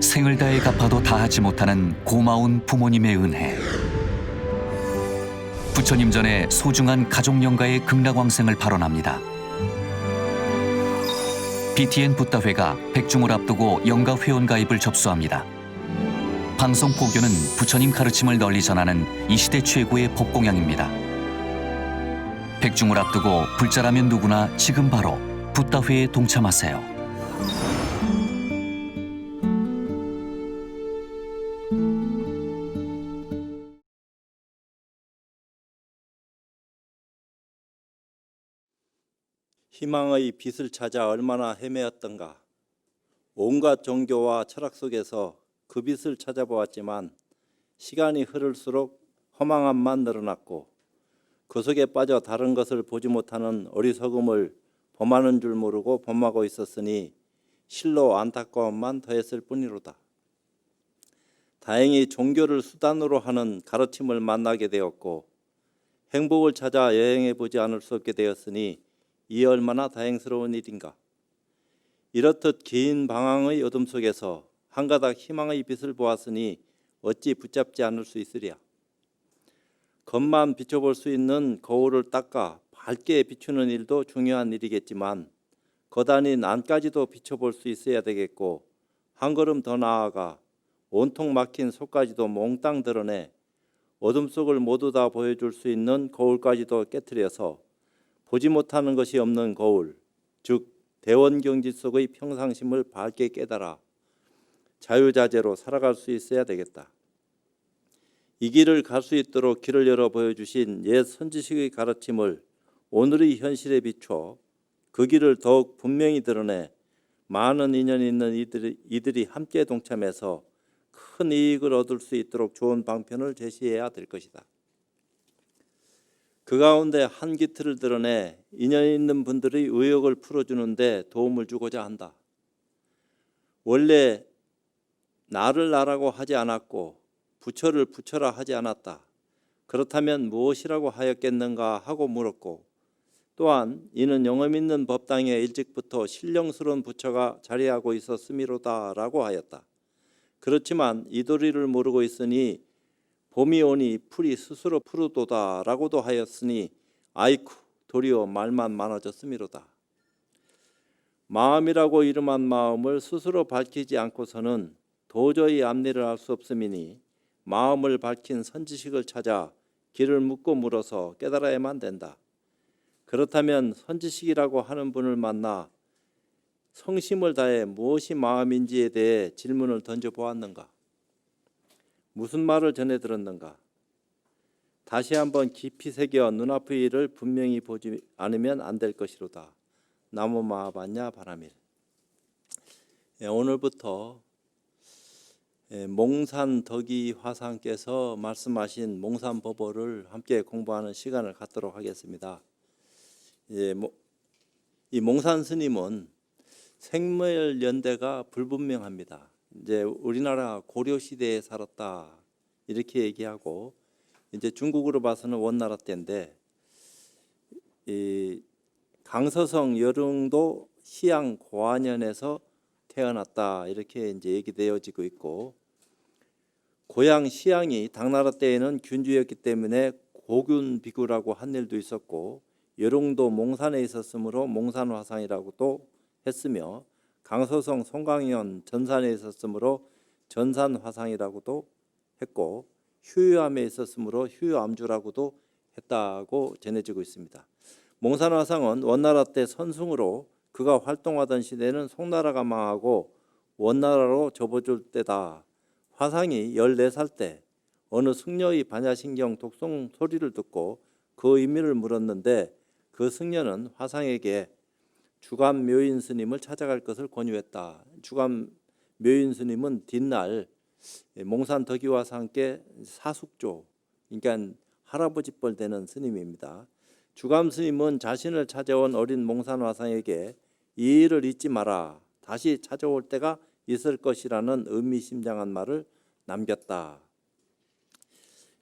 생을 다해 갚아도 다하지 못하는 고마운 부모님의 은혜. 부처님 전에 소중한 가족 영가의 극락왕생을 발언합니다. BTN 붓다회가 백중을 앞두고 영가 회원가입을 접수합니다. 방송 포교는 부처님 가르침을 널리 전하는 이 시대 최고의 법공양입니다. 백중을 앞두고 불자라면 누구나 지금 바로 붓다회에 동참하세요. 희망의 빛을 찾아 얼마나 헤매었던가. 온갖 종교와 철학 속에서 그 빛을 찾아보았지만 시간이 흐를수록 허망함만 늘어났고 그 속에 빠져 다른 것을 보지 못하는 어리석음을 범하는 줄 모르고 범하고 있었으니 실로 안타까움만 더했을 뿐이로다. 다행히 종교를 수단으로 하는 가르침을 만나게 되었고 행복을 찾아 여행해 보지 않을 수 없게 되었으니 이 얼마나 다행스러운 일인가. 이렇듯 긴 방황의 어둠 속에서 한 가닥 희망의 빛을 보았으니 어찌 붙잡지 않을 수 있으랴. 겉만 비춰볼 수 있는 거울을 닦아 밝게 비추는 일도 중요한 일이겠지만 겉 아닌 안까지도 비춰볼 수 있어야 되겠고 한 걸음 더 나아가 온통 막힌 속까지도 몽땅 드러내 어둠 속을 모두 다 보여줄 수 있는 거울까지도 깨트려서 보지 못하는 것이 없는 거울, 즉 대원경지 속의 평상심을 밝게 깨달아 자유자재로 살아갈 수 있어야 되겠다. 이 길을 갈 수 있도록 길을 열어 보여주신 옛 선지식의 가르침을 오늘의 현실에 비춰 그 길을 더욱 분명히 드러내 많은 인연이 있는 이들이 함께 동참해서 큰 이익을 얻을 수 있도록 좋은 방편을 제시해야 될 것이다. 그 가운데 한 기틀을 드러내 인연 있는 분들의 의혹을 풀어주는 데 도움을 주고자 한다. 원래 나를 나라고 하지 않았고 부처를 부처라 하지 않았다. 그렇다면 무엇이라고 하였겠는가 하고 물었고 또한 이는 영험 있는 법당에 일찍부터 신령스러운 부처가 자리하고 있었음이로다 라고 하였다. 그렇지만 이 도리를 모르고 있으니 봄이 오니 풀이 스스로 푸르도다 라고도 하였으니 아이쿠 도리어 말만 많아졌음이로다. 마음이라고 이름한 마음을 스스로 밝히지 않고서는 도저히 앞일을 알 수 없음이니 마음을 밝힌 선지식을 찾아 길을 묻고 물어서 깨달아야만 된다. 그렇다면 선지식이라고 하는 분을 만나 성심을 다해 무엇이 마음인지에 대해 질문을 던져보았는가? 무슨 말을 전해 들었는가? 다시 한번 깊이 새겨 눈앞의 일을 분명히 보지 않으면 안 될 것이로다. 나무마하반야 바라밀. 오늘부터 몽산덕이 화상께서 말씀하신 몽산법어를 함께 공부하는 시간을 갖도록 하겠습니다. 이 몽산 스님은 생멸연대가 불분명합니다. 이제 우리나라 고려 시대에 살았다 이렇게 얘기하고 이제 중국으로 봐서는 원나라 때인데 이 강서성 여릉도 시양 고안현에서 태어났다 이렇게 이제 얘기되어지고 있고 고향 시양이 당나라 때에는 균주였기 때문에 고균 비구라고 한 일도 있었고 여릉도 몽산에 있었으므로 몽산화상이라고도 했으며 강서성 송강현 전산에 있었으므로 전산화상이라고도 했고 휴유암에 있었으므로 휴유암주라고도 했다고 전해지고 있습니다. 몽산화상은 원나라 때 선승으로 그가 활동하던 시대는 송나라가 망하고 원나라로 접어줄 때다. 화상이 14살 때 어느 승려의 반야신경 독송 소리를 듣고 그 의미를 물었는데 그 승려는 화상에게 주감 묘인 스님을 찾아갈 것을 권유했다. 주감 묘인 스님은 뒷날 몽산 덕이화상께 사숙조, 그러니까 할아버지 뻘 되는 스님입니다. 주감 스님은 자신을 찾아온 어린 몽산화상에게 이 일을 잊지 마라. 다시 찾아올 때가 있을 것이라는 의미심장한 말을 남겼다.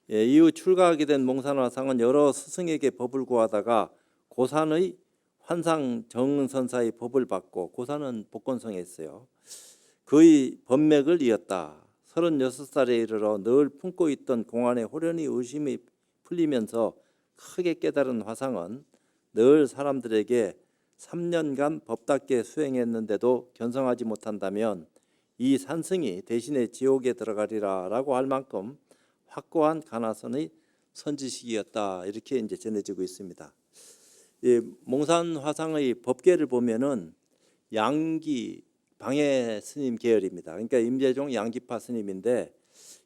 이후 출가하게 된 몽산화상은 여러 스승에게 법을 구하다가 고산의 환상 정선사의 법을 받고 고산은 복건성에 있어요. 그의 법맥을 이었다. 36살에 이르러 늘 품고 있던 공안에 호련히 의심이 풀리면서 크게 깨달은 화상은 늘 사람들에게 3년간 법답게 수행했는데도 견성하지 못한다면 이 산승이 대신에 지옥에 들어가리라 라고 할 만큼 확고한 가나선의 선지식이었다. 이렇게 이제 전해지고 있습니다. 이 몽산 화상의 법계를 보면은 양기 방해 스님 계열입니다. 그러니까 임재종 양기파 스님인데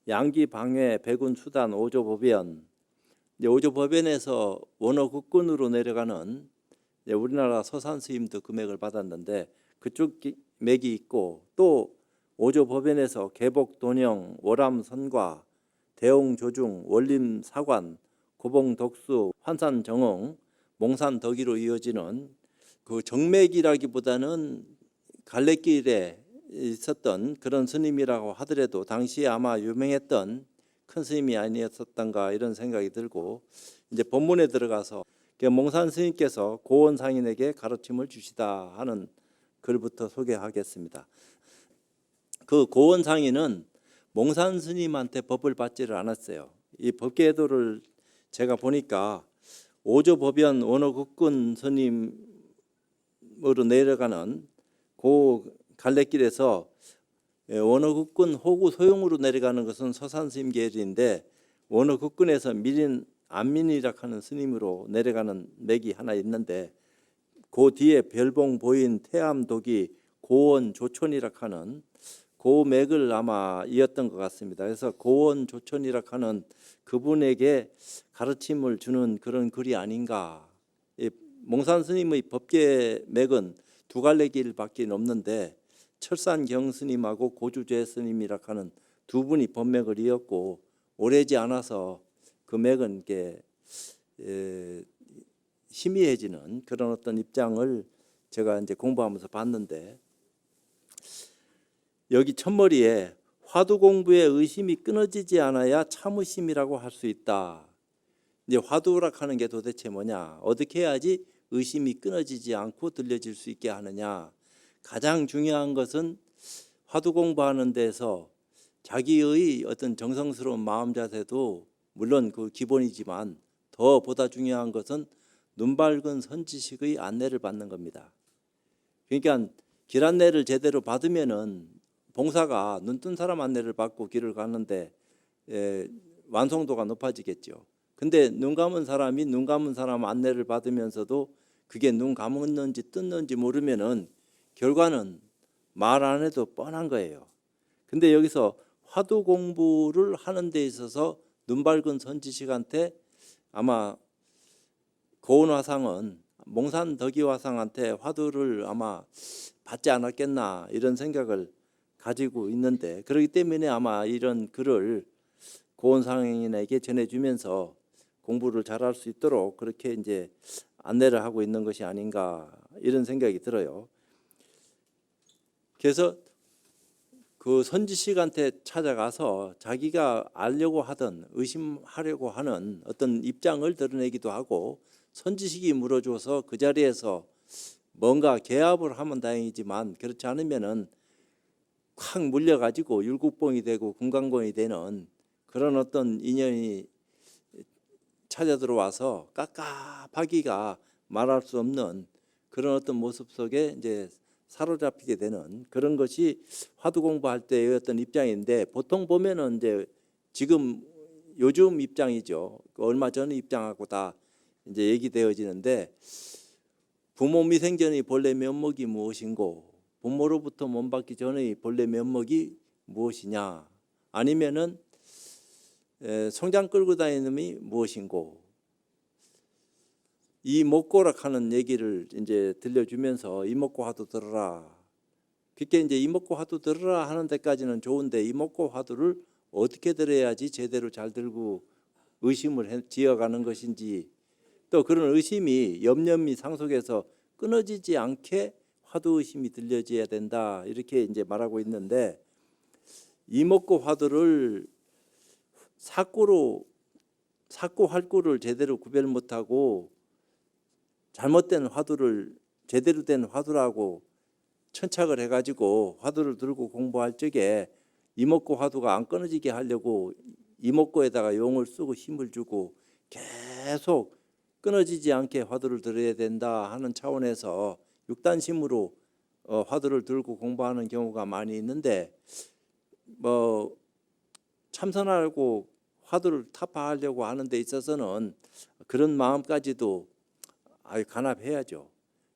양기 방해 백운 수단 오조법연, 오조법연에서 원어국군으로 내려가는 우리나라 서산 스님도 금액을 받았는데 그쪽 맥이 있고, 또 오조법연에서 개복 돈영, 월암 선과, 대홍 조중, 원림 사관, 고봉 덕수, 환산 정응, 몽산 덕이로 이어지는 그 정맥이라기보다는 갈래길에 있었던 그런 스님이라고 하더라도 당시에 아마 유명했던 큰 스님이 아니었었던가 이런 생각이 들고, 이제 본문에 들어가서 몽산 스님께서 고원 상인에게 가르침을 주시다 하는 글부터 소개하겠습니다. 그 고원 상인은 몽산 스님한테 법을 받지를 않았어요. 이 법계도를 제가 보니까 오조법연 원어국군 스님으로 내려가는 그 갈래길에서 원어국군 호구 소용으로 내려가는 것은 서산 스님 계열인데, 원어국군에서 밀인 안민이라 하는 스님으로 내려가는 맥이 하나 있는데, 그 뒤에 별봉 보인 태암독이 고원 조촌이라 하는 그 맥을 아마 이었던 것 같습니다. 그래서 고원 조촌이라 하는 그분에게 가르침을 주는 그런 글이 아닌가. 몽산 스님의 법계 맥은 두 갈래 길밖에 없는데 철산경 스님하고 고주제 스님이라 하는 두 분이 법맥을 이었고, 오래지 않아서 그 맥은 이렇게 희미해지는 그런 어떤 입장을 제가 이제 공부하면서 봤는데, 여기 첫머리에 화두 공부에 의심이 끊어지지 않아야 참의심이라고 할 수 있다. 이제 화두라 하는 게 도대체 뭐냐? 어떻게 해야지 의심이 끊어지지 않고 들려질 수 있게 하느냐? 가장 중요한 것은 화두 공부하는 데서 자기의 어떤 정성스러운 마음 자세도 물론 그 기본이지만 더 보다 중요한 것은 눈 밝은 선지식의 안내를 받는 겁니다. 그러니까 길 안내를 제대로 받으면은 봉사가 눈뜬 사람 안내를 받고 길을 가는데 완성도가 높아지겠죠. 근데 눈 감은 사람이 눈 감은 사람 안내를 받으면서도 그게 눈 감았는지 떴는지 모르면은 결과는 말 안 해도 뻔한 거예요. 근데 여기서 화두 공부를 하는 데 있어서 눈 밝은 선지식한테 아마 고은 화상은 몽산 덕이 화상한테 화두를 아마 받지 않았겠나 이런 생각을 가지고 있는데, 그렇기 때문에 아마 이런 글을 고은 상인에게 전해주면서 공부를 잘할 수 있도록 그렇게 이제 안내를 하고 있는 것이 아닌가 이런 생각이 들어요. 그래서 그 선지식한테 찾아가서 자기가 알려고 하던 의심하려고 하는 어떤 입장을 드러내기도 하고, 선지식이 물어줘서 그 자리에서 뭔가 개합을 하면 다행이지만 그렇지 않으면은 확 물려가지고 율국봉이 되고 금강봉이 되는 그런 어떤 인연이 찾아 들어와서 깝깝하기가 말할 수 없는 그런 어떤 모습 속에 이제 사로잡히게 되는 그런 것이 화두 공부할 때의 어떤 입장인데, 보통 보면은 이제 지금 요즘 입장이죠. 얼마 전 입장하고 다 이제 얘기되어지는데, 부모 미생전의 본래 면목이 무엇인고, 부모로부터 몸받기 전의 본래 면목이 무엇이냐, 아니면은 송장 끌고 다니는 놈이 무엇인고, 이 목고락하는 얘기를 이제 들려주면서 이목고 화두 들어라. 그렇게 이제 이목고 화두 들어라 하는 데까지는 좋은데, 이목고 화두를 어떻게 들어야지 제대로 잘 들고 의심을 지어가는 것인지, 또 그런 의심이 염려미 상속에서 끊어지지 않게 화두 의심이 들려져야 된다 이렇게 이제 말하고 있는데, 이목고 화두를 사꼬 활꼬를 제대로 구별 못하고 잘못된 화두를 제대로 된 화두라고 천착을 해가지고 화두를 들고 공부할 적에 이목구 화두가 안 끊어지게 하려고 이목구에다가 용을 쓰고 힘을 주고 계속 끊어지지 않게 화두를 들어야 된다 하는 차원에서 육단심으로 화두를 들고 공부하는 경우가 많이 있는데, 뭐 참선하고 화두를 타파하려고 하는 데 있어서는 그런 마음까지도 간합해야죠.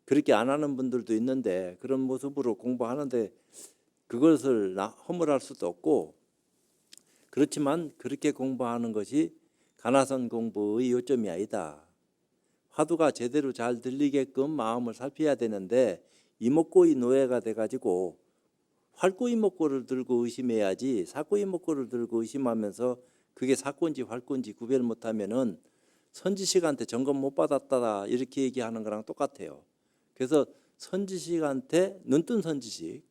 그렇게 안 하는 분들도 있는데 그런 모습으로 공부하는데 그것을 허물할 수도 없고, 그렇지만 그렇게 공부하는 것이 가나선 공부의 요점이 아니다. 화두가 제대로 잘 들리게끔 마음을 살펴야 되는데 이목구의 노예가 돼가지고 활구이목구를 들고 의심해야지, 사구이목구를 들고 의심하면서 그게 사구인지 활구인지 구별 못하면은 선지식한테 점검 못 받았다 이렇게 얘기하는 거랑 똑같아요. 그래서 선지식한테, 눈뜬 선지식,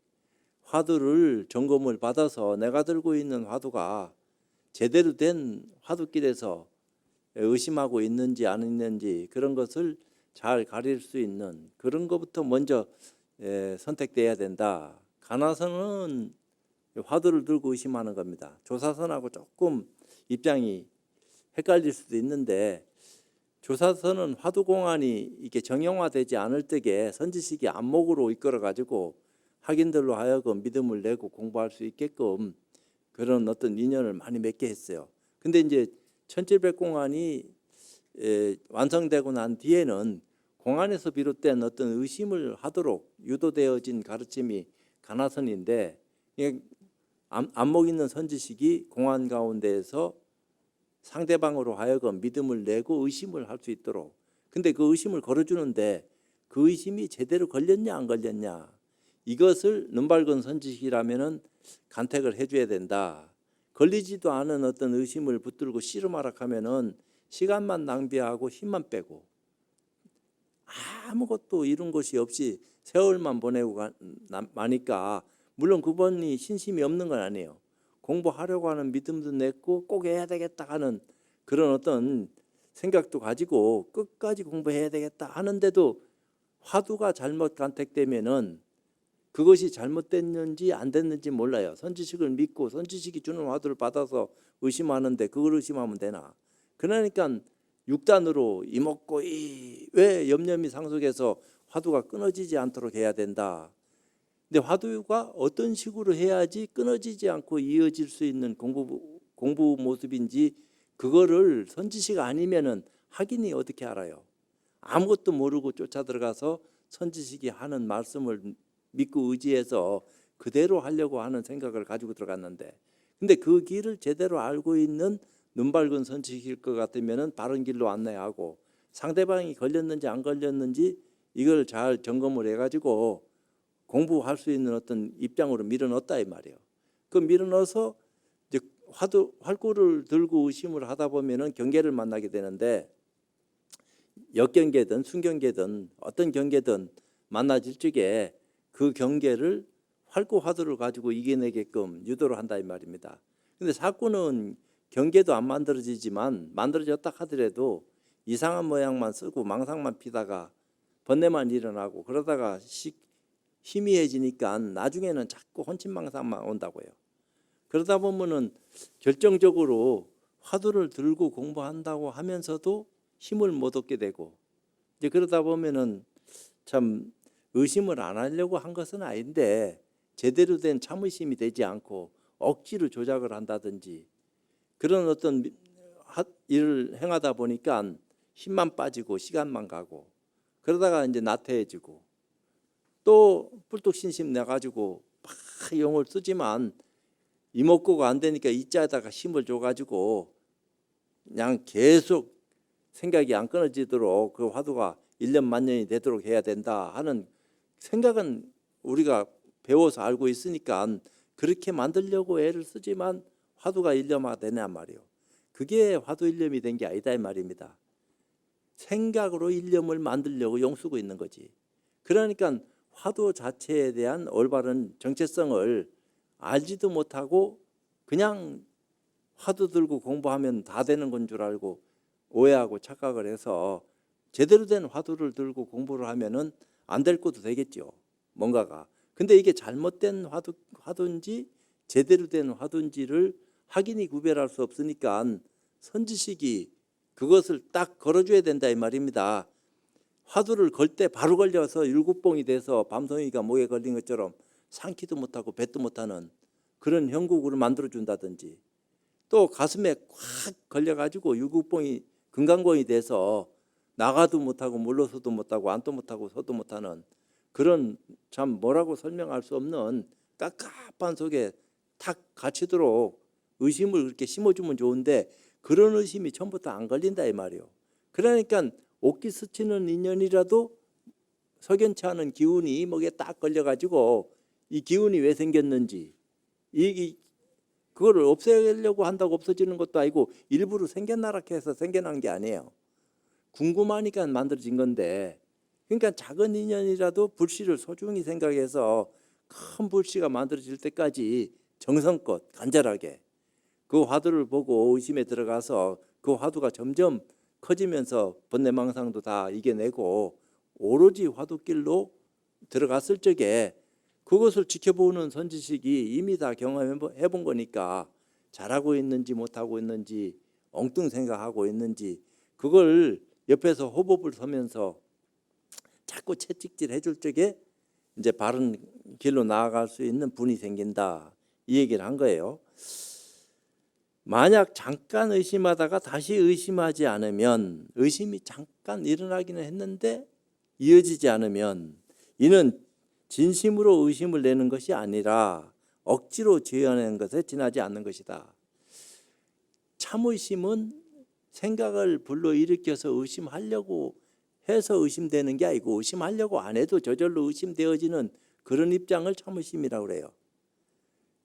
화두를 점검을 받아서 내가 들고 있는 화두가 제대로 된 화두길에서 의심하고 있는지 안 있는지 그런 것을 잘 가릴 수 있는 그런 것부터 먼저 선택돼야 된다. 가나선은 화두를 들고 의심하는 겁니다. 조사선하고 조금 입장이 헷갈릴 수도 있는데, 조사선은 화두 공안이 이게 정형화되지 않을 때에 선지식이 안목으로 이끌어 가지고 학인들로 하여금 믿음을 내고 공부할 수 있게끔 그런 어떤 인연을 많이 맺게 했어요. 근데 이제 천칠백공안이 완성되고 난 뒤에는 공안에서 비롯된 어떤 의심을 하도록 유도되어진 가르침이 가나선인데, 안목 있는 선지식이 공안 가운데에서 상대방으로 하여금 믿음을 내고 의심을 할 수 있도록, 근데 그 의심을 걸어주는데 그 의심이 제대로 걸렸냐 안 걸렸냐, 이것을 눈밝은 선지식이라면은 간택을 해줘야 된다. 걸리지도 않은 어떤 의심을 붙들고 씨름하락하면은 시간만 낭비하고 힘만 빼고 아무것도 이룬 것이 없이 세월만 보내고 마니까, 물론 그분이 신심이 없는 건 아니에요. 공부하려고 하는 믿음도 냈고 꼭 해야 되겠다 하는 그런 어떤 생각도 가지고 끝까지 공부해야 되겠다 하는데도 화두가 잘못 간택되면은 그것이 잘못됐는지 안 됐는지 몰라요. 선지식을 믿고 선지식이 주는 화두를 받아서 의심하는데 그걸 의심하면 되나? 그러니까 육단으로 이목구이 왜 염려미 상속해서 화두가 끊어지지 않도록 해야 된다. 근데 화두가 어떤 식으로 해야지 끊어지지 않고 이어질 수 있는 공부 모습인지 그거를 선지식 아니면은 학인이 어떻게 알아요? 아무것도 모르고 쫓아 들어가서 선지식이 하는 말씀을 믿고 의지해서 그대로 하려고 하는 생각을 가지고 들어갔는데, 근데 그 길을 제대로 알고 있는 눈밝은 선지식일 것 같으면은 바른 길로 안내하고 상대방이 걸렸는지 안 걸렸는지 이걸 잘 점검을 해가지고 공부할 수 있는 어떤 입장으로 밀어넣었다 이 말이에요. 그 밀어넣어서 이제 활구를 들고 의심을 하다 보면은 경계를 만나게 되는데, 역경계든 순경계든 어떤 경계든 만나질 적에 그 경계를 활구 화두를 가지고 이겨내게끔 유도를 한다 이 말입니다. 근데 사구는 경계도 안 만들어지지만 만들어졌다 하더라도 이상한 모양만 쓰고 망상만 피다가 번뇌만 일어나고 그러다가 희미해지니까 나중에는 자꾸 혼신망상만 온다고요. 그러다 보면은 결정적으로 화두를 들고 공부한다고 하면서도 힘을 못 얻게 되고, 이제 그러다 보면은 참 의심을 안 하려고 한 것은 아닌데 제대로 된 참의심이 되지 않고 억지로 조작을 한다든지 그런 어떤 일을 행하다 보니까 힘만 빠지고 시간만 가고 그러다가 이제 나태해지고 또 뿔뚝신심 내가지고 막 용을 쓰지만 이목구가 안 되니까 이자에다가 힘을 줘가지고 그냥 계속 생각이 안 끊어지도록 그 화두가 1년 만년이 되도록 해야 된다 하는 생각은 우리가 배워서 알고 있으니까 그렇게 만들려고 애를 쓰지만 화두가 일념화 되냐 말이에요. 그게 화두 일념이 된 게 아니다 이 말입니다. 생각으로 일념을 만들려고 용 쓰고 있는 거지. 그러니까 화두 자체에 대한 올바른 정체성을 알지도 못하고 그냥 화두 들고 공부하면 다 되는 건 줄 알고 오해하고 착각을 해서 제대로 된 화두를 들고 공부를 하면은 안 될 것도 되겠죠. 뭔가가. 근데 이게 잘못된 화두인지 제대로 된 화두인지를 확인이 구별할 수 없으니까 선지식이 그것을 딱 걸어줘야 된다 이 말입니다. 화두를 걸 때 바로 걸려서 일국봉이 돼서 밤송이가 목에 걸린 것처럼 삼키도 못하고 뱉도 못하는 그런 형국으로 만들어준다든지, 또 가슴에 꽉 걸려가지고 일국봉이 금강공이 돼서 나가도 못하고 물러서도 못하고 앉도 못하고 서도 못하는 그런, 참 뭐라고 설명할 수 없는 깝깝한 속에 탁 갇히도록 의심을 그렇게 심어주면 좋은데, 그런 의심이 처음부터 안 걸린다 이 말이요. 그러니까 옥기 스치는 인연이라도 석연치 않은 기운이 목에 딱 걸려가지고 이 기운이 왜 생겼는지, 그거를 없애려고 한다고 없어지는 것도 아니고 일부러 생겨나라고 해서 생겨난 게 아니에요. 궁금하니까 만들어진 건데, 그러니까 작은 인연이라도 불씨를 소중히 생각해서 큰 불씨가 만들어질 때까지 정성껏 간절하게 그 화두를 보고 의심에 들어가서 그 화두가 점점 커지면서 번뇌망상도 다 이겨내고 오로지 화두길로 들어갔을 적에 그것을 지켜보는 선지식이 이미 다 경험해 본 거니까 잘하고 있는지 못하고 있는지 엉뚱 생각하고 있는지 그걸 옆에서 호법을 서면서 자꾸 채찍질 해줄 적에 이제 바른 길로 나아갈 수 있는 분이 생긴다, 이 얘기를 한 거예요. 만약 잠깐 의심하다가 다시 의심하지 않으면, 의심이 잠깐 일어나기는 했는데 이어지지 않으면 이는 진심으로 의심을 내는 것이 아니라 억지로 지어내는 것에 지나지 않는 것이다. 참의심은 생각을 불러일으켜서 의심하려고 해서 의심되는 게 아니고, 의심하려고 안 해도 저절로 의심되어지는 그런 입장을 참의심이라고 그래요.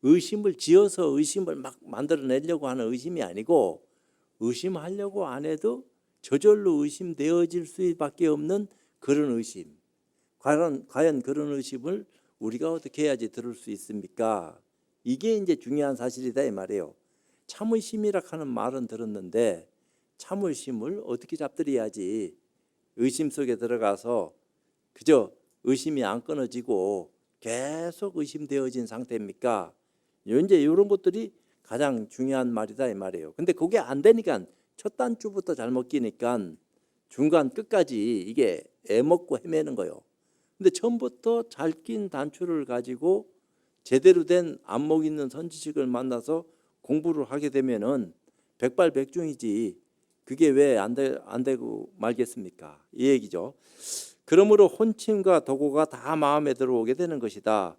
의심을 지어서 의심을 막 만들어내려고 하는 의심이 아니고, 의심하려고 안 해도 저절로 의심되어질 수밖에 없는 그런 의심. 과연 그런 의심을 우리가 어떻게 해야지 들을 수 있습니까? 이게 이제 중요한 사실이다 이 말이에요. 참의심이라 하는 말은 들었는데 참의심을 어떻게 잡들여야지 의심 속에 들어가서 그저 의심이 안 끊어지고 계속 의심되어진 상태입니까? 이제 이런 것들이 가장 중요한 말이다 이 말이에요. 근데 그게 안 되니까 첫 단추부터 잘못 끼니까 중간 끝까지 이게 애먹고 헤매는 거예요. 근데 처음부터 잘 낀 단추를 가지고 제대로 된 안목 있는 선지식을 만나서 공부를 하게 되면은 백발백중이지 그게 왜 안 되고 말겠습니까? 이 얘기죠. 그러므로 혼침과 도고가 다 마음에 들어오게 되는 것이다.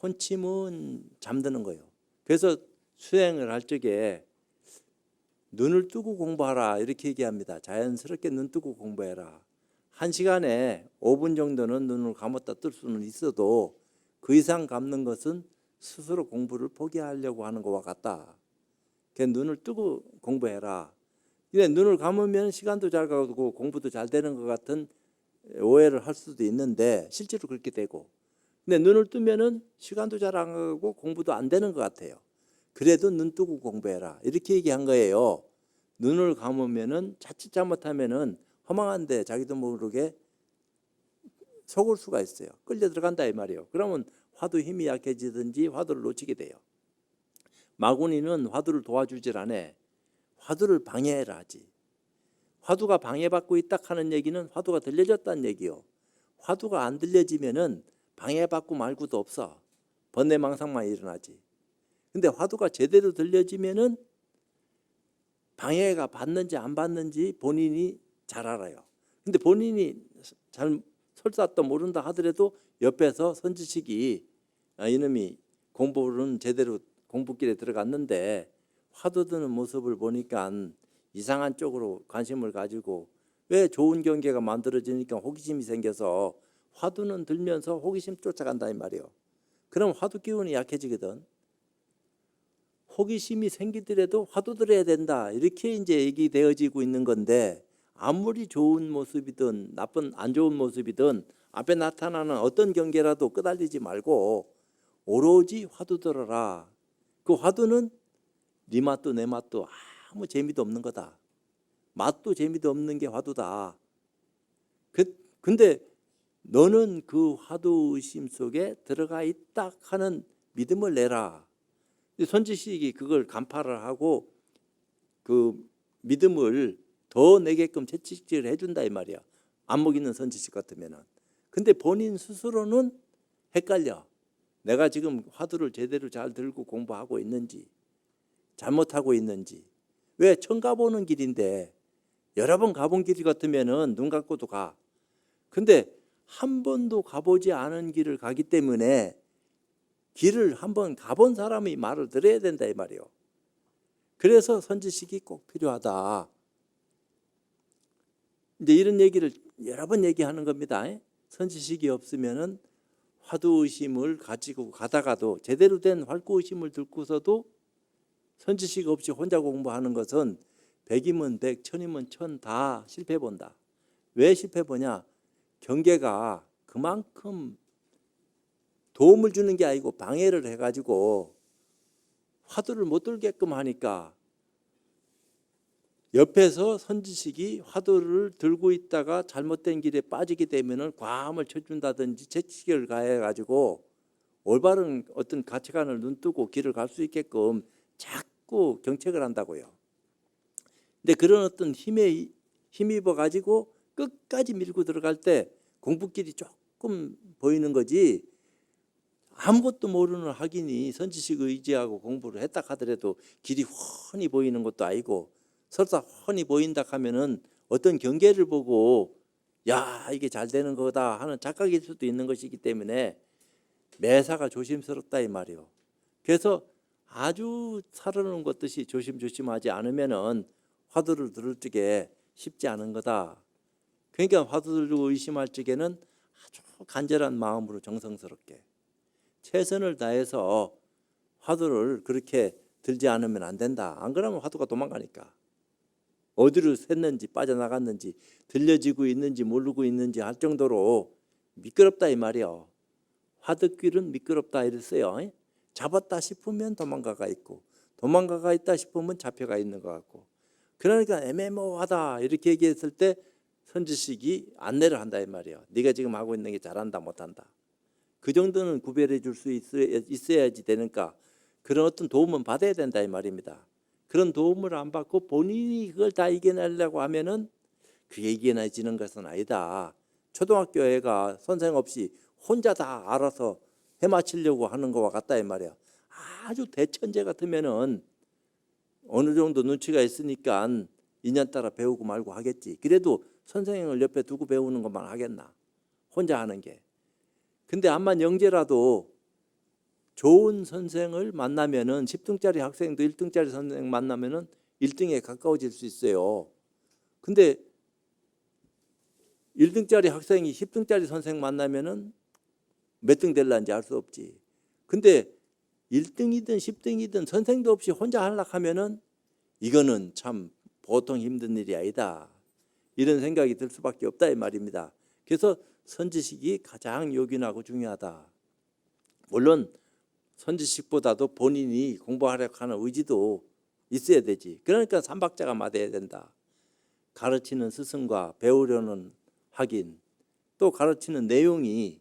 혼침은 잠드는 거예요. 그래서 수행을 할 적에 눈을 뜨고 공부하라 이렇게 얘기합니다. 자연스럽게 눈 뜨고 공부해라. 1시간에 5분 정도는 눈을 감았다 뜰 수는 있어도 그 이상 감는 것은 스스로 공부를 포기하려고 하는 것과 같다. 그러니까 눈을 뜨고 공부해라. 근데 눈을 감으면 시간도 잘 가고 공부도 잘 되는 것 같은 오해를 할 수도 있는데 실제로 그렇게 되고, 근데 눈을 뜨면은 시간도 잘 안 가고 공부도 안 되는 것 같아요. 그래도 눈 뜨고 공부해라 이렇게 얘기한 거예요. 눈을 감으면은 자칫 잘못하면은 허망한데 자기도 모르게 속을 수가 있어요. 끌려 들어간다 이 말이에요. 그러면 화두 힘이 약해지든지 화두를 놓치게 돼요. 마구니는 화두를 도와주질 않아. 화두를 방해해라 하지. 화두가 방해받고 있다 하는 얘기는 화두가 들려졌다는 얘기요. 화두가 안 들려지면은 방해받고 말고도 없어. 번뇌망상만 일어나지. 근데 화두가 제대로 들려지면은 방해가 받는지 안 받는지 본인이 잘 알아요. 근데 본인이 잘 설사도 모른다 하더라도 옆에서 선지식이 이놈이 공부는 제대로 공부길에 들어갔는데 화두 드는 모습을 보니까 이상한 쪽으로 관심을 가지고, 왜 좋은 경계가 만들어지니까 호기심이 생겨서 화두는 들면서 호기심 쫓아간다 이 말이에요. 그럼 화두 기운이 약해지거든. 호기심이 생기더라도 화두 들어야 된다 이렇게 이제 얘기되어지고 있는 건데, 아무리 좋은 모습이든 나쁜 안 좋은 모습이든 앞에 나타나는 어떤 경계라도 끄달리지 말고 오로지 화두 들어라. 그 화두는 네 맛도 내 맛도 아무 재미도 없는 거다. 맛도 재미도 없는 게 화두다. 근데 너는 그 화두 의심 속에 들어가 있다 하는 믿음을 내라. 선지식이 그걸 간파를 하고 그 믿음을 더 내게끔 채찍질을 해준다 이 말이야. 안목 있는 선지식 같으면은. 근데 본인 스스로는 헷갈려. 내가 지금 화두를 제대로 잘 들고 공부하고 있는지 잘못하고 있는지. 왜? 처음 가보는 길인데 여러 번 가본 길 같으면은 눈 감고도 가. 근데 한 번도 가보지 않은 길을 가기 때문에 길을 한번 가본 사람이 말을 들어야 된다 이 말이요. 그래서 선지식이 꼭 필요하다. 이제 이런 얘기를 여러 번 얘기하는 겁니다. 선지식이 없으면은 화두의심을 가지고 가다가도 제대로 된 활구의심을 듣고서도 선지식 없이 혼자 공부하는 것은 백이면 백, 천이면 천 다 실패 본다. 왜 실패 보냐? 경계가 그만큼 도움을 주는 게 아니고 방해를 해가지고 화두를 못 들게끔 하니까 옆에서 선지식이 화두를 들고 있다가 잘못된 길에 빠지게 되면은 과함을 쳐준다든지 채찍을 가해가지고 올바른 어떤 가치관을 눈뜨고 길을 갈 수 있게끔 자꾸 경책을 한다고요. 근데 그런 어떤 힘입어 가지고 끝까지 밀고 들어갈 때 공부길이 조금 보이는 거지, 아무것도 모르는 학인이 선지식 의지하고 공부를 했다 하더라도 길이 훤히 보이는 것도 아니고, 설사 훤히 보인다 하면은 어떤 경계를 보고 야 이게 잘 되는 거다 하는 착각일 수도 있는 것이기 때문에 매사가 조심스럽다 이 말이요. 그래서 아주 살아놓은 것듯이 조심조심하지 않으면은 화두를 들을 적에 쉽지 않은 거다. 그러니까 화두를 들고 의심할 적에는 아주 간절한 마음으로 정성스럽게 최선을 다해서 화두를 그렇게 들지 않으면 안 된다. 안 그러면 화두가 도망가니까. 어디로 샜는지 빠져나갔는지 들려지고 있는지 모르고 있는지 할 정도로 미끄럽다 이 말이요. 화두길은 미끄럽다 이랬어요. 잡았다 싶으면 도망가가 있고 도망가가 있다 싶으면 잡혀가 있는 것 같고, 그러니까 애매모호하다 이렇게 얘기했을 때 선지식이 안내를 한다 이 말이에요. 네가 지금 하고 있는 게 잘한다 못한다. 그 정도는 구별해 줄 수 있어야지 되니까 그런 어떤 도움은 받아야 된다 이 말입니다. 그런 도움을 안 받고 본인이 그걸 다 이겨내려고 하면은 그게 이겨내지는 것은 아니다. 초등학교 애가 선생 없이 혼자 다 알아서 해마치려고 하는 거와 같다 이 말이야. 아주 대천재 같으면은 어느 정도 눈치가 있으니까 인연 따라 배우고 말고 하겠지. 그래도 선생님을 옆에 두고 배우는 것만 하겠나? 혼자 하는 게. 근데 암만 영재라도 좋은 선생을 만나면은 10등짜리 학생도 1등짜리 선생 만나면은 1등에 가까워질 수 있어요. 근데 1등짜리 학생이 10등짜리 선생 만나면은 몇 등 될란지 알 수 없지. 근데 1등이든 10등이든 선생도 없이 혼자 하려고 하면은 이거는 참 보통 힘든 일이 아니다. 이런 생각이 들 수밖에 없다 이 말입니다. 그래서 선지식이 가장 요긴하고 중요하다. 물론 선지식보다도 본인이 공부하려고 하는 의지도 있어야 되지. 그러니까 삼박자가 맞아야 된다. 가르치는 스승과 배우려는 학인, 또 가르치는 내용이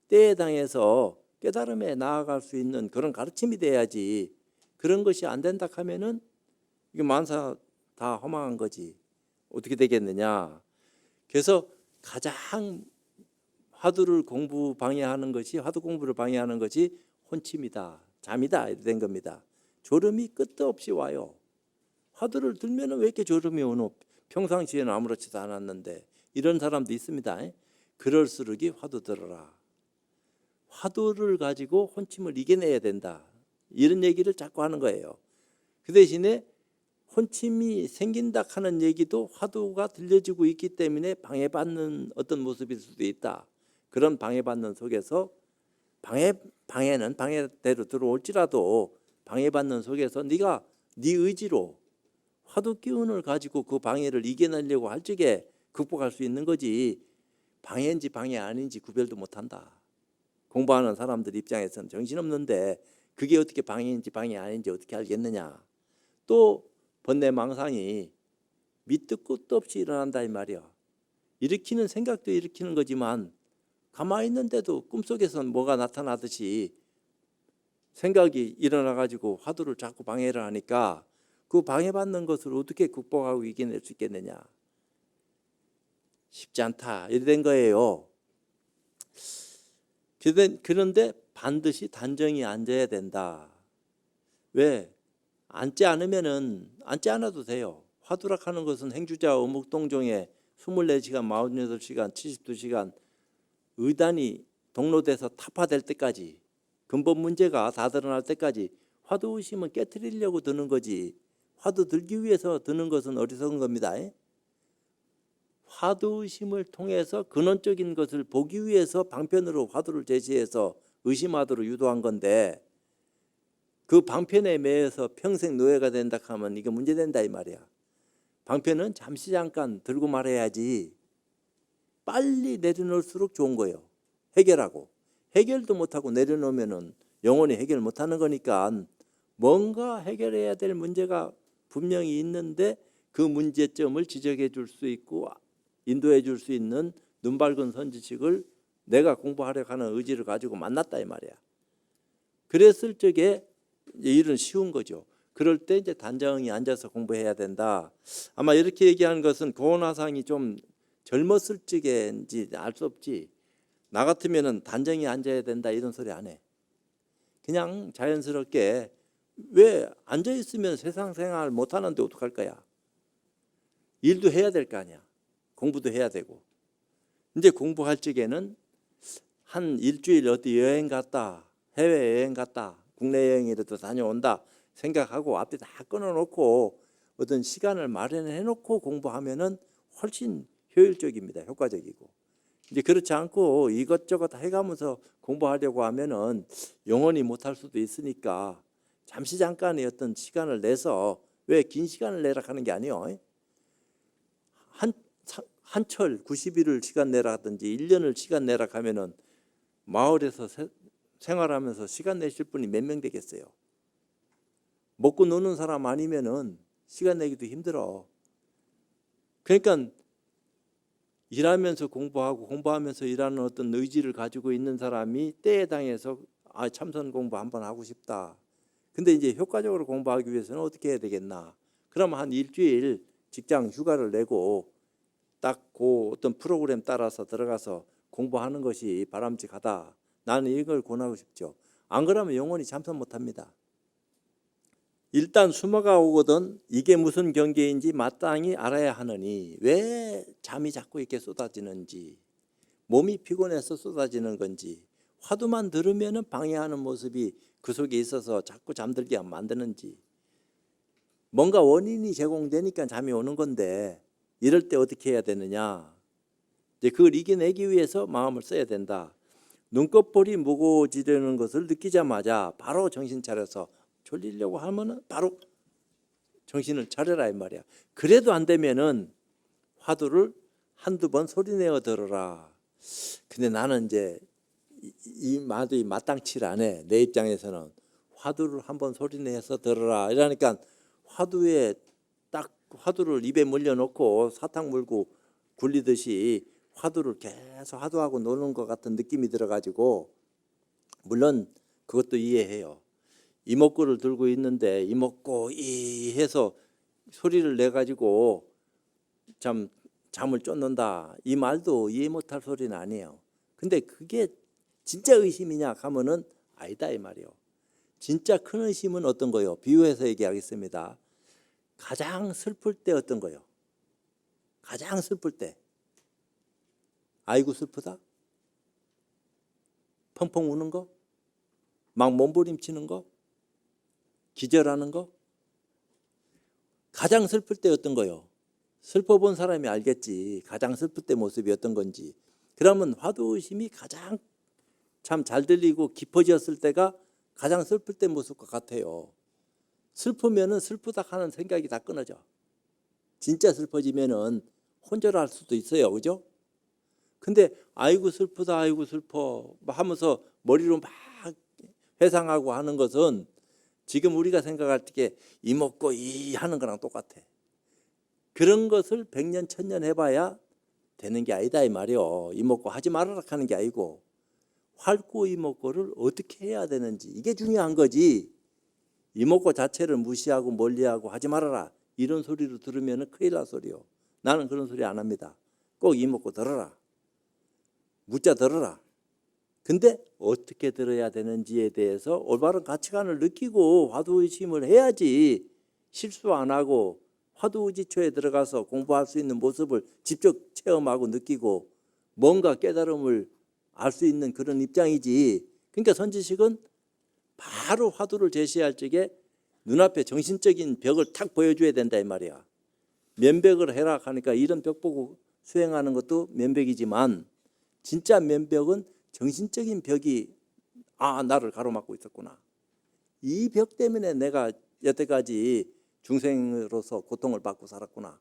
때에 당해서 깨달음에 나아갈 수 있는 그런 가르침이 돼야지. 그런 것이 안 된다 하면은 이게 만사 다 허망한 거지. 어떻게 되겠느냐. 그래서 가장 화두 공부를 방해하는 것이 혼침이다, 잠이다 이렇게 된 겁니다. 졸음이 끝도 없이 와요. 화두를 들면은 왜 이렇게 졸음이 오노? 평상시에는 아무렇지도 않았는데. 이런 사람도 있습니다. 그럴수록이 화두 들어라. 화두를 가지고 혼침을 이겨내야 된다. 이런 얘기를 자꾸 하는 거예요. 그 대신에 혼침이 생긴다 하는 얘기도 화두가 들려지고 있기 때문에 방해받는 어떤 모습일 수도 있다. 그런 방해받는 속에서 방해는 방해대로 들어올지라도 방해받는 속에서 네가 네 의지로 화두 기운을 가지고 그 방해를 이겨내려고 할 적에 극복할 수 있는 거지, 방해인지 방해 아닌지 구별도 못한다. 공부하는 사람들 입장에서는 정신없는데 그게 어떻게 방해인지 방해 아닌지 어떻게 알겠느냐. 또 번뇌망상이 밑도 끝도 없이 일어난다 이 말이야. 일으키는 생각도 일으키는 거지만 가만히 있는데도 꿈속에선 뭐가 나타나듯이 생각이 일어나가지고 화두를 자꾸 방해를 하니까 그 방해받는 것을 어떻게 극복하고 이겨낼 수 있겠느냐. 쉽지 않다. 이래 된 거예요. 그런데 반드시 단정히 앉아야 된다. 왜? 앉지 않아도 돼요. 화두락 하는 것은 행주자 어묵동종에 24시간, 48시간, 72시간 의단이 동로돼서 타파될 때까지, 근본 문제가 다 드러날 때까지 화두 의심은 깨트리려고 드는 거지, 화두 들기 위해서 드는 것은 어리석은 겁니다. 화두 의심을 통해서 근원적인 것을 보기 위해서 방편으로 화두를 제시해서 의심하도록 유도한 건데, 그 방편에 매여서 평생 노예가 된다 하면 이게 문제된다 이 말이야. 방편은 잠시 잠깐 들고 말해야지 빨리 내려놓을수록 좋은 거예요. 해결하고. 해결도 못하고 내려놓으면 영원히 해결 못하는 거니까 뭔가 해결해야 될 문제가 분명히 있는데 그 문제점을 지적해 줄 수 있고 인도해 줄 수 있는 눈밝은 선지식을 내가 공부하려고 하는 의지를 가지고 만났다 이 말이야. 그랬을 적에 일은 쉬운 거죠. 그럴 때 이제 단정히 앉아서 공부해야 된다. 아마 이렇게 얘기하는 것은 고원화상이 좀 젊었을 적인지 알 수 없지. 나 같으면은 단정히 앉아야 된다 이런 소리 안 해. 그냥 자연스럽게, 왜 앉아 있으면 세상 생활 못 하는데 어떡할 거야. 일도 해야 될 거 아니야. 공부도 해야 되고. 이제 공부할 적에는 한 일주일 어디 여행 갔다, 해외 여행 갔다, 국내 여행이라도 다녀온다 생각하고 앞에 다 끊어놓고 어떤 시간을 마련해 놓고 공부하면은 훨씬 효율적입니다. 효과적이고. 이제 그렇지 않고 이것저것 해가면서 공부하려고 하면은 영원히 못할 수도 있으니까 잠시 잠깐의 어떤 시간을 내서, 왜 긴 시간을 내라 하는 게 아니에요. 한철 90일을 시간 내라 하든지 1년을 시간 내라 하면은 마을에서 생활하면서 시간 내실 분이 몇 명 되겠어요. 먹고 노는 사람 아니면은 시간 내기도 힘들어. 그러니까 일하면서 공부하고 공부하면서 일하는 어떤 의지를 가지고 있는 사람이 때에 당해서 참선 공부 한번 하고 싶다. 근데 이제 효과적으로 공부하기 위해서는 어떻게 해야 되겠나? 그러면 한 일주일 직장 휴가를 내고 딱 그 어떤 프로그램 따라서 들어가서 공부하는 것이 바람직하다. 나는 이걸 권하고 싶죠. 안 그러면 영원히 참선 못합니다. 일단 수모가 오거든 이게 무슨 경계인지 마땅히 알아야 하느니, 왜 잠이 자꾸 이렇게 쏟아지는지, 몸이 피곤해서 쏟아지는 건지, 화두만 들으면 방해하는 모습이 그 속에 있어서 자꾸 잠들게 만드는지, 뭔가 원인이 제공되니까 잠이 오는 건데 이럴 때 어떻게 해야 되느냐. 이제 그걸 이겨내기 위해서 마음을 써야 된다. 눈꺼풀이 무거워지려는 것을 느끼자마자 바로 정신 차려서, 졸리려고 하면은 바로 정신을 차려라 이 말이야. 그래도 안 되면은 화두를 한두 번 소리내어 들어라. 근데 나는 이제 이 말이 마땅치 않아. 내 입장에서는 화두를 한번 소리내서 들어라 이러니까 화두에 딱 화두를 입에 물려놓고 사탕 물고 굴리듯이 화두를 계속 화두하고 노는 것 같은 느낌이 들어가지고, 물론 그것도 이해해요. 이목구를 들고 있는데 이목구 이 해서 소리를 내 가지고 잠을 쫓는다 이 말도 이해 못할 소리는 아니에요. 근데 그게 진짜 의심이냐 하면은 아니다 이 말이에요. 진짜 큰 의심은 어떤 거요? 비유해서 얘기하겠습니다. 가장 슬플 때 어떤 거요? 가장 슬플 때 아이고 슬프다? 펑펑 우는 거? 막 몸부림치는 거? 기절하는 거? 가장 슬플 때 어떤 거요? 슬퍼본 사람이 알겠지. 가장 슬플 때 모습이 어떤 건지. 그러면 화두의심이 가장 참 잘 들리고 깊어졌을 때가 가장 슬플 때 모습과 같아요. 슬프면은 슬프다 하는 생각이 다 끊어져. 진짜 슬퍼지면은 혼절할 수도 있어요. 그죠? 근데 아이고 슬프다 아이고 슬퍼 하면서 머리로 막 회상하고 하는 것은 지금 우리가 생각할 때 이먹고 이 하는 거랑 똑같아. 그런 것을 100년 1000년 해봐야 되는 게 아니다 이 말이요. 이목고 하지 말아라 하는 게 아니고 활구 이목고를 어떻게 해야 되는지 이게 중요한 거지. 이목고 자체를 무시하고 멀리하고 하지 말아라 이런 소리를 들으면 큰일 날 소리요. 나는 그런 소리 안 합니다. 꼭 이목고 들어라. 묻자 들어라. 근데 어떻게 들어야 되는지에 대해서 올바른 가치관을 느끼고 화두의심을 해야지 실수 안 하고 화두의지초에 들어가서 공부할 수 있는 모습을 직접 체험하고 느끼고 뭔가 깨달음을 알 수 있는 그런 입장이지. 그러니까 선지식은 바로 화두를 제시할 적에 눈앞에 정신적인 벽을 탁 보여줘야 된다 이 말이야. 면벽을 해라 하니까 이런 벽 보고 수행하는 것도 면벽이지만 진짜 면벽은 정신적인 벽이 나를 가로막고 있었구나. 이 벽 때문에 내가 여태까지 중생으로서 고통을 받고 살았구나.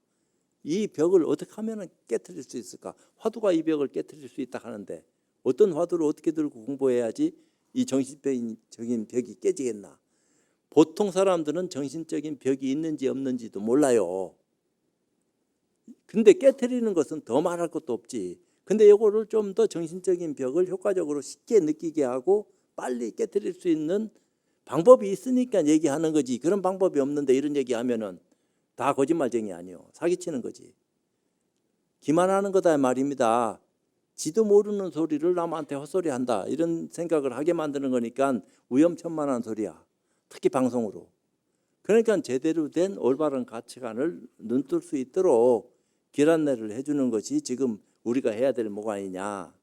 이 벽을 어떻게 하면 깨트릴 수 있을까? 화두가 이 벽을 깨트릴 수 있다 하는데 어떤 화두를 어떻게 들고 공부해야지 이 정신적인 벽이 깨지겠나? 보통 사람들은 정신적인 벽이 있는지 없는지도 몰라요. 근데 깨트리는 것은 더 말할 것도 없지. 근데 이거를 좀 더 정신적인 벽을 효과적으로 쉽게 느끼게 하고 빨리 깨트릴 수 있는 방법이 있으니까 얘기하는 거지. 그런 방법이 없는데 이런 얘기하면은 다 거짓말쟁이 아니요. 사기치는 거지. 기만하는 거다 말입니다. 지도 모르는 소리를 남한테 헛소리한다 이런 생각을 하게 만드는 거니까 위험천만한 소리야. 특히 방송으로. 그러니까 제대로 된 올바른 가치관을 눈뜰 수 있도록 길 안내를 해주는 것이 지금 우리가 해야 될 뭐가 아니냐.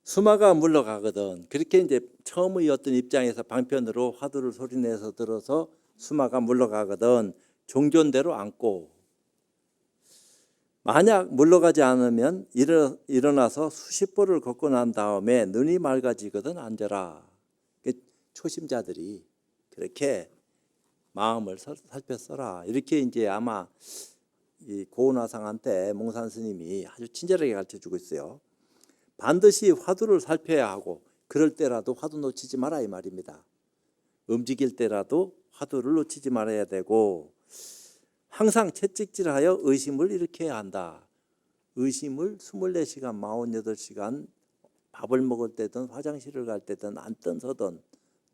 수마가 물러가거든. 그렇게 이제 처음의 어떤 입장에서 방편으로 화두를 소리내서 들어서 수마가 물러가거든. 종전대로 앉고 만약 물러가지 않으면 일어나서 수십 보를 걷고 난 다음에 눈이 맑아지거든 앉아라. 초심자들이 그렇게 마음을 살펴서라. 이렇게 이제 아마 이 고은화상한테 몽산 스님이 아주 친절하게 가르쳐주고 있어요. 반드시 화두를 살펴야 하고 그럴 때라도 화두 놓치지 마라 이 말입니다. 움직일 때라도 화두를 놓치지 말아야 되고 항상 채찍질하여 의심을 일으켜야 한다. 의심을 24시간, 48시간 밥을 먹을 때든 화장실을 갈 때든 앉든 서든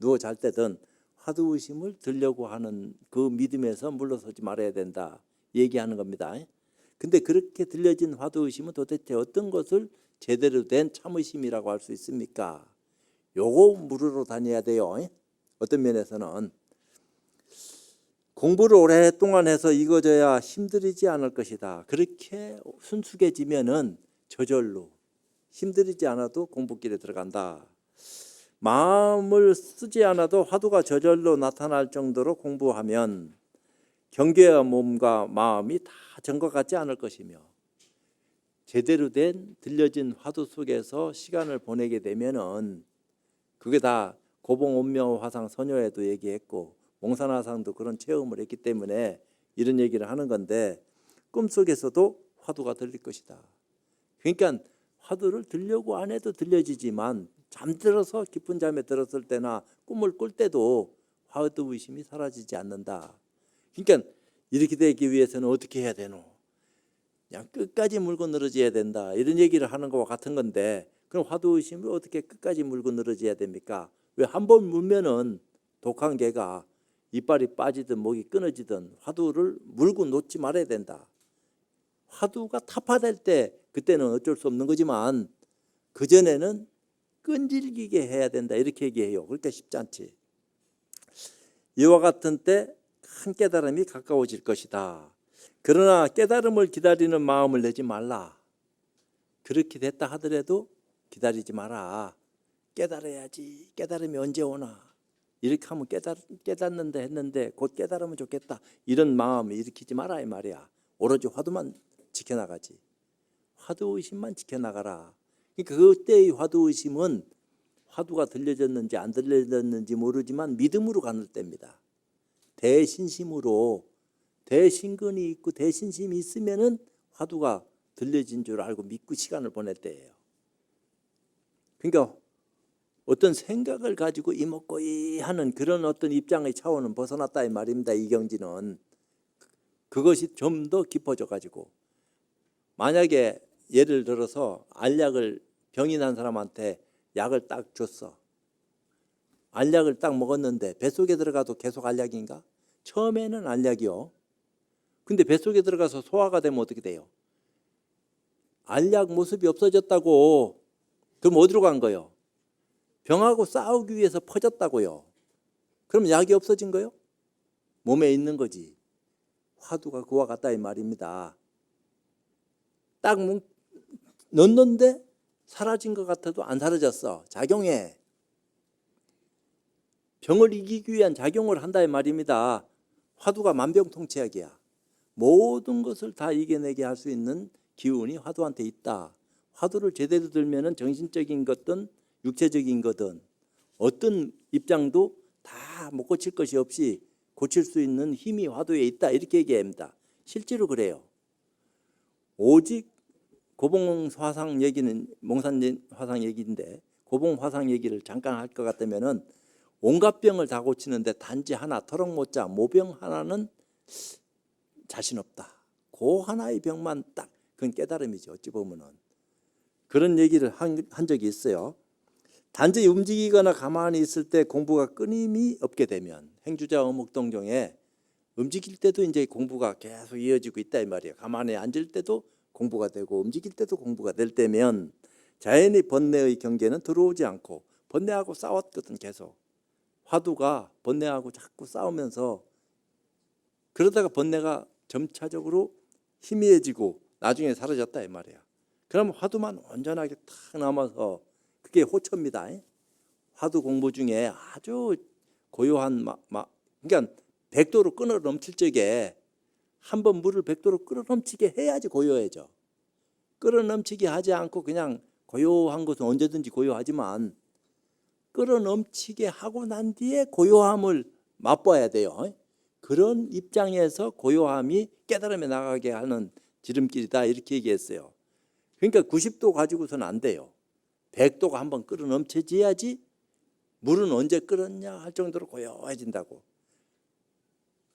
누워 잘 때든 화두의심을 들려고 하는 그 믿음에서 물러서지 말아야 된다. 얘기하는 겁니다. 근데 그렇게 들려진 화두의심은 도대체 어떤 것을 제대로 된 참의심이라고 할 수 있습니까? 요거 물으러 다녀야 돼요. 어떤 면에서는 공부를 오랫동안 해서 익어져야 힘들이지 않을 것이다. 그렇게 순수해지면은 저절로 힘들이지 않아도 공부길에 들어간다. 마음을 쓰지 않아도 화두가 저절로 나타날 정도로 공부하면 경계와 몸과 마음이 다 전과 같지 않을 것이며 제대로 된 들려진 화두 속에서 시간을 보내게 되면은 그게 다 고봉온명화상 선녀에도 얘기했고 몽산화상도 그런 체험을 했기 때문에 이런 얘기를 하는 건데 꿈속에서도 화두가 들릴 것이다. 그러니까 화두를 들려고 안 해도 들려지지만 잠들어서 깊은 잠에 들었을 때나 꿈을 꿀 때도 화두 의심이 사라지지 않는다. 그러니까 이렇게 되기 위해서는 어떻게 해야 되노? 그냥 끝까지 물고 늘어져야 된다. 이런 얘기를 하는 것과 같은 건데 그럼 화두 의심을 어떻게 끝까지 물고 늘어져야 됩니까? 왜 한 번 물면은 독한 개가 이빨이 빠지든 목이 끊어지든 화두를 물고 놓지 말아야 된다. 화두가 타파될 때 그때는 어쩔 수 없는 거지만 그전에는 끈질기게 해야 된다. 이렇게 얘기해요. 그러니까 쉽지 않지. 이와 같은 때 큰 깨달음이 가까워질 것이다. 그러나 깨달음을 기다리는 마음을 내지 말라. 그렇게 됐다 하더라도 기다리지 마라. 깨달아야지. 깨달음이 언제 오나. 이렇게 하면 깨닫는다 했는데 곧 깨달으면 좋겠다. 이런 마음을 일으키지 마라 이 말이야. 오로지 화두만 지켜나가지. 화두의심만 지켜나가라. 그러니까 그때의 화두의심은 화두가 들려졌는지 안 들려졌는지 모르지만 믿음으로 가는 때입니다. 대신심으로 대신근이 있고 대신심이 있으면은 화두가 들려진 줄 알고 믿고 시간을 보낼 때예요. 그러니까 어떤 생각을 가지고 이먹고이 하는 그런 어떤 입장의 차원은 벗어났다 이 말입니다. 이경지는 그것이 좀 더 깊어져 가지고 만약에 예를 들어서 알약을 병이 난 사람한테 약을 딱 줬어. 알약을 딱 먹었는데 뱃속에 들어가도 계속 알약인가? 처음에는 알약이요. 근데 뱃속에 들어가서 소화가 되면 어떻게 돼요? 알약 모습이 없어졌다고. 그럼 어디로 간 거예요? 병하고 싸우기 위해서 퍼졌다고요. 그럼 약이 없어진 거예요? 몸에 있는 거지. 화두가 그와 같다 이 말입니다. 딱 넣었는데 사라진 것 같아도 안 사라졌어. 작용해. 병을 이기기 위한 작용을 한다 이 말입니다. 화두가 만병통치약이야. 모든 것을 다 이겨내게 할 수 있는 기운이 화두한테 있다. 화두를 제대로 들면은 정신적인 것든 육체적인 거든 어떤 입장도 다 못 고칠 것이 없이 고칠 수 있는 힘이 화두에 있다. 이렇게 얘기합니다. 실제로 그래요. 오직 고봉화상 얘기는 몽산화상 얘기인데 고봉화상 얘기를 잠깐 할 것 같다면은 온갖 병을 다 고치는데 단지 하나 털럭못자 모병 하나는 자신 없다. 그 하나의 병만 딱 그건 깨달음이죠. 어찌 보면은 그런 얘기를 한 적이 있어요. 단지 움직이거나 가만히 있을 때 공부가 끊임이 없게 되면 행주자 어묵동정에 움직일 때도 이제 공부가 계속 이어지고 있다 이 말이에요. 가만히 앉을 때도 공부가 되고 움직일 때도 공부가 될 때면 자연히 번뇌의 경계는 들어오지 않고 번뇌하고 싸웠거든 계속. 화두가 번뇌하고 자꾸 싸우면서 그러다가 번뇌가 점차적으로 희미해지고 나중에 사라졌다 이 말이야. 그럼 화두만 온전하게 탁 남아서 그게 호처입니다. 화두 공부 중에 아주 고요한 그러니까 100도로 끓어 넘칠 적에 한번 물을 100도로 끓어 넘치게 해야지 고요해져. 끓어 넘치게 하지 않고 그냥 고요한 것은 언제든지 고요하지만 끓어 넘치게 하고 난 뒤에 고요함을 맛봐야 돼요. 그런 입장에서 고요함이 깨달음에 나가게 하는 지름길이다 이렇게 얘기했어요. 그러니까 90도 가지고서는 안 돼요. 100도가 한번 끓어 넘쳐져야지 물은 언제 끓었냐 할 정도로 고요해진다고.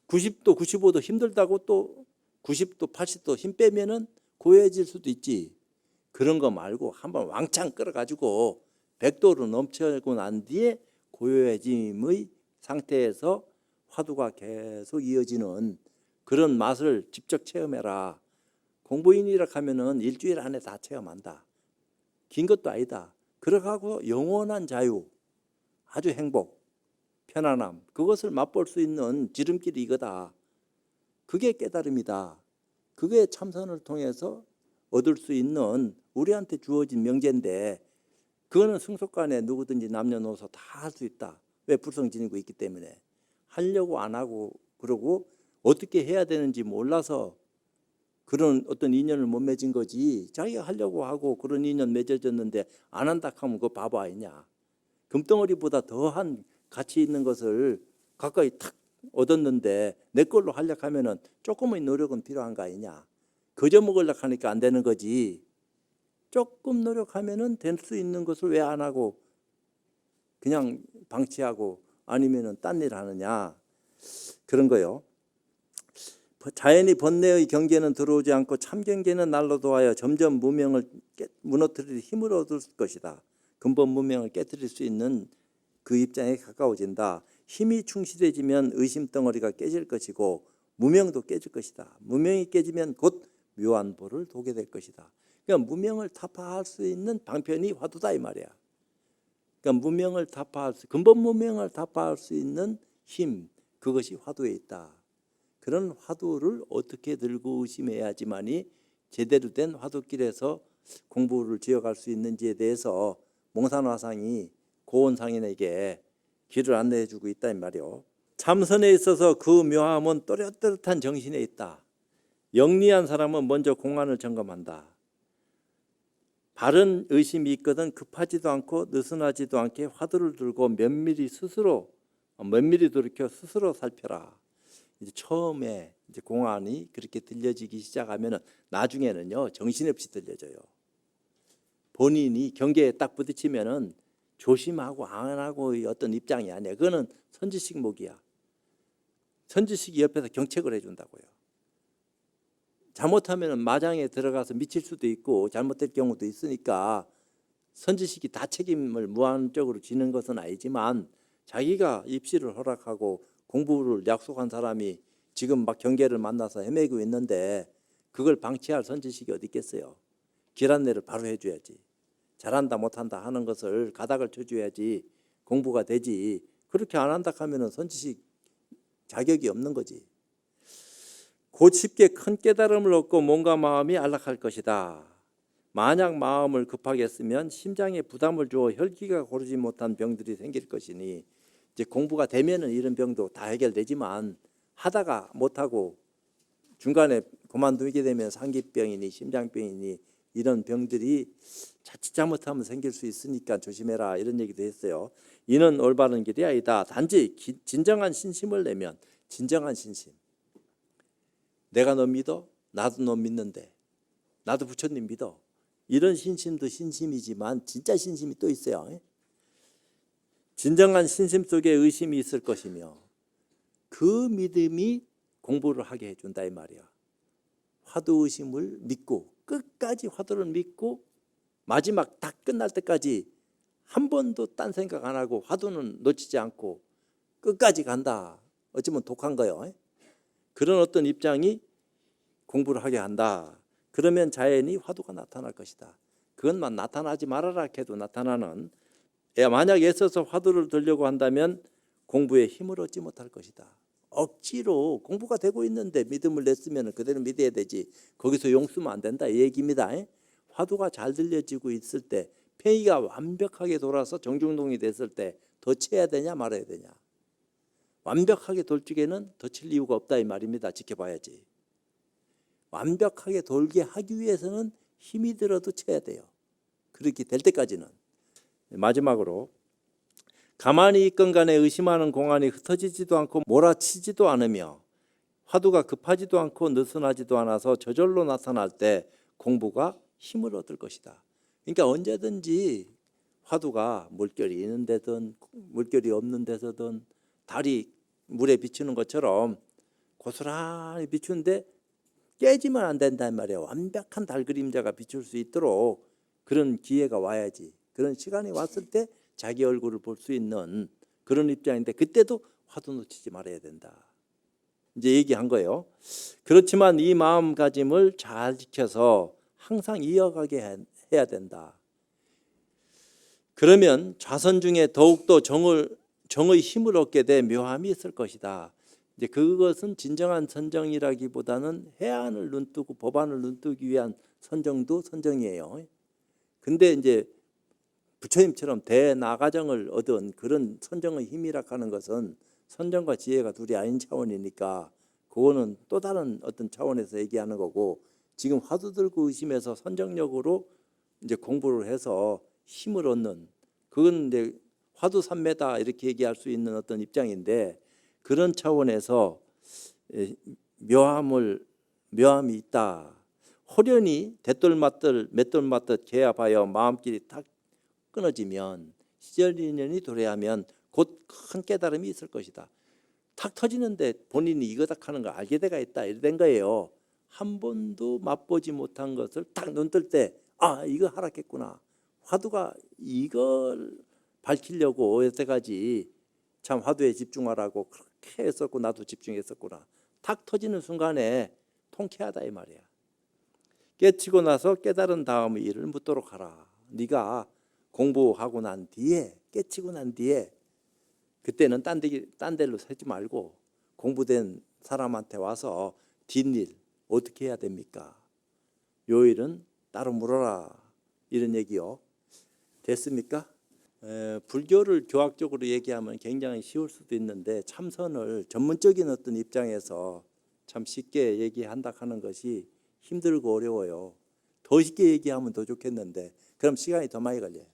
90도, 95도 힘들다고 또 90도, 80도 힘 빼면은 고요해질 수도 있지. 그런 거 말고 한번 왕창 끓어가지고 100도로 넘쳐고 난 뒤에 고요해짐의 상태에서 화두가 계속 이어지는 그런 맛을 직접 체험해라. 공부인이라 하면은 일주일 안에 다 체험한다. 긴 것도 아니다. 그러고 영원한 자유, 아주 행복, 편안함, 그것을 맛볼 수 있는 지름길이 이거다. 그게 깨달음이다. 그게 참선을 통해서 얻을 수 있는 우리한테 주어진 명제인데 그거는 승속간에 누구든지 남녀노소 다 할 수 있다. 왜? 불성 지니고 있기 때문에. 하려고 안 하고 그러고 어떻게 해야 되는지 몰라서 그런 어떤 인연을 못 맺은 거지. 자기가 하려고 하고 그런 인연 맺어졌는데 안 한다 하면 그거 바보 아니냐. 금덩어리보다 더한 가치 있는 것을 가까이 탁 얻었는데 내 걸로 하려고 하면은 조금의 노력은 필요한 거 아니냐. 거저 먹으려고 하니까 안 되는 거지. 조금 노력하면은 될 수 있는 것을 왜 안 하고 그냥 방치하고 아니면은 딴 일 하느냐. 그런 거요. 자연히 번뇌의 경계는 들어오지 않고 참경계는 날로 도하여 점점 무명을 무너뜨릴 힘을 얻을 것이다. 근본 무명을 깨뜨릴 수 있는 그 입장에 가까워진다. 힘이 충실해지면 의심 덩어리가 깨질 것이고 무명도 깨질 것이다. 무명이 깨지면 곧 묘한 보를 도게 될 것이다. 그러니까 무명을 타파할 수 있는 방편이 화두다 이 말이야. 그러니까 무명을 타파할 수, 근본 무명을 타파할 수 있는 힘, 그것이 화두에 있다. 그런 화두를 어떻게 들고 의심해야지만이 제대로 된 화두길에서 공부를 지어갈 수 있는지에 대해서 몽산화상이 고온상인에게 길을 안내해주고 있다 이 말이요. 참선에 있어서 그 묘함은 또렷또렷한 정신에 있다. 영리한 사람은 먼저 공안을 점검한다. 바른 의심이 있거든 급하지도 않고 느슨하지도 않게 화두를 들고 면밀히 돌이켜 스스로 살펴라. 이제 처음에 이제 공안이 그렇게 들려지기 시작하면은 나중에는요 정신없이 들려져요. 본인이 경계에 딱 부딪히면은 조심하고 안 하고 어떤 입장이 아니야. 그거는 선지식목이야. 선지식이 옆에서 경책을 해준다고요. 잘못하면 마장에 들어가서 미칠 수도 있고 잘못될 경우도 있으니까 선지식이 다 책임을 무한적으로 지는 것은 아니지만 자기가 입시를 허락하고 공부를 약속한 사람이 지금 막 경계를 만나서 헤매고 있는데 그걸 방치할 선지식이 어디 있겠어요. 길 안내를 바로 해줘야지. 잘한다 못한다 하는 것을 가닥을 쳐줘야지 공부가 되지. 그렇게 안 한다 하면 선지식 자격이 없는 거지. 곧 쉽게 큰 깨달음을 얻고 몸과 마음이 안락할 것이다. 만약 마음을 급하게 쓰면 심장에 부담을 주어 혈기가 고르지 못한 병들이 생길 것이니 이제 공부가 되면은 이런 병도 다 해결되지만 하다가 못하고 중간에 그만두게 되면 상기병이니 심장병이니 이런 병들이 자칫 잘못하면 생길 수 있으니까 조심해라 이런 얘기도 했어요. 이는 올바른 길이 아니다. 단지 진정한 신심을 내면 진정한 신심. 내가 너 믿어? 나도 너 믿는데. 나도 부처님 믿어. 이런 신심도 신심이지만 진짜 신심이 또 있어요. 진정한 신심 속에 의심이 있을 것이며 그 믿음이 공부를 하게 해준다 이 말이야. 화두의심을 믿고 끝까지 화두를 믿고 마지막 다 끝날 때까지 한 번도 딴 생각 안 하고 화두는 놓치지 않고 끝까지 간다. 어쩌면 독한 거예요. 그런 어떤 입장이 공부를 하게 한다. 그러면 자연히 화두가 나타날 것이다. 그것만 나타나지 말아라 해도 나타나는, 만약 애써서 화두를 들려고 한다면 공부에 힘을 얻지 못할 것이다. 억지로 공부가 되고 있는데 믿음을 냈으면 그대로 믿어야 되지. 거기서 용 쓰면 안 된다 이 얘기입니다. 화두가 잘 들려지고 있을 때 팽이가 완벽하게 돌아서 정중동이 됐을 때 더 쳐야 되냐 말아야 되냐. 완벽하게 돌 적에는 더 칠 이유가 없다 이 말입니다. 지켜봐야지. 완벽하게 돌게 하기 위해서는 힘이 들어도 쳐야 돼요. 그렇게 될 때까지는. 마지막으로 가만히 있건 간에 의심하는 공안이 흩어지지도 않고 몰아치지도 않으며 화두가 급하지도 않고 느슨하지도 않아서 저절로 나타날 때 공부가 힘을 얻을 것이다. 그러니까 언제든지 화두가 물결이 있는 데든 물결이 없는 데서든 달이 물에 비추는 것처럼 고스란히 비추는데 깨지면 안 된단 말이에요. 완벽한 달 그림자가 비출 수 있도록 그런 기회가 와야지. 그런 시간이 왔을 때 자기 얼굴을 볼 수 있는 그런 입장인데 그때도 화두 놓치지 말아야 된다. 이제 얘기한 거예요. 그렇지만 이 마음가짐을 잘 지켜서 항상 이어가게 해야 된다. 그러면 좌선 중에 더욱더 정의 힘을 얻게 돼 묘함이 있을 것이다. 이제 그것은 진정한 선정이라기보다는 해안을 눈뜨고 법안을 눈뜨기 위한 선정도 선정이에요. 근데 이제 부처님처럼 대나가정을 얻은 그런 선정의 힘이라 하는 것은 선정과 지혜가 둘이 아닌 차원이니까 그거는 또 다른 어떤 차원에서 얘기하는 거고 지금 화두 들고 의심해서 선정력으로 이제 공부를 해서 힘을 얻는 그건 이제 화두 삼매다 이렇게 얘기할 수 있는 어떤 입장인데 그런 차원에서 묘함이 있다. 호련히 대돌 맞듯 맷돌 맞듯 개합하여 마음길이 탁 끊어지면 시절인연이 도래하면 곧 큰 깨달음이 있을 것이다. 탁 터지는데 본인이 이거다 하는 걸 알게 돼가 있다 이래 된 거예요. 한 번도 맛보지 못한 것을 딱 눈 뜰 때 아 이거 하락했구나. 화두가 이걸 밝히려고 여태까지 참 화두에 집중하라고 그렇게 했었고 나도 집중했었구나. 탁 터지는 순간에 통쾌하다 이 말이야. 깨치고 나서 깨달은 다음의 일을 묻도록 하라. 네가 공부하고 난 뒤에 깨치고 난 뒤에 그때는 딴 데로 세지 말고 공부된 사람한테 와서 뒷일 어떻게 해야 됩니까? 요 일은 따로 물어라 이런 얘기요. 됐습니까? 불교를 교학적으로 얘기하면 굉장히 쉬울 수도 있는데 참선을 전문적인 어떤 입장에서 참 쉽게 얘기한다 하는 것이 힘들고 어려워요. 더 쉽게 얘기하면 더 좋겠는데 그럼 시간이 더 많이 걸려요.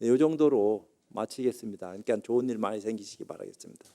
이 정도로 마치겠습니다. 그러니까 좋은 일 많이 생기시기 바라겠습니다.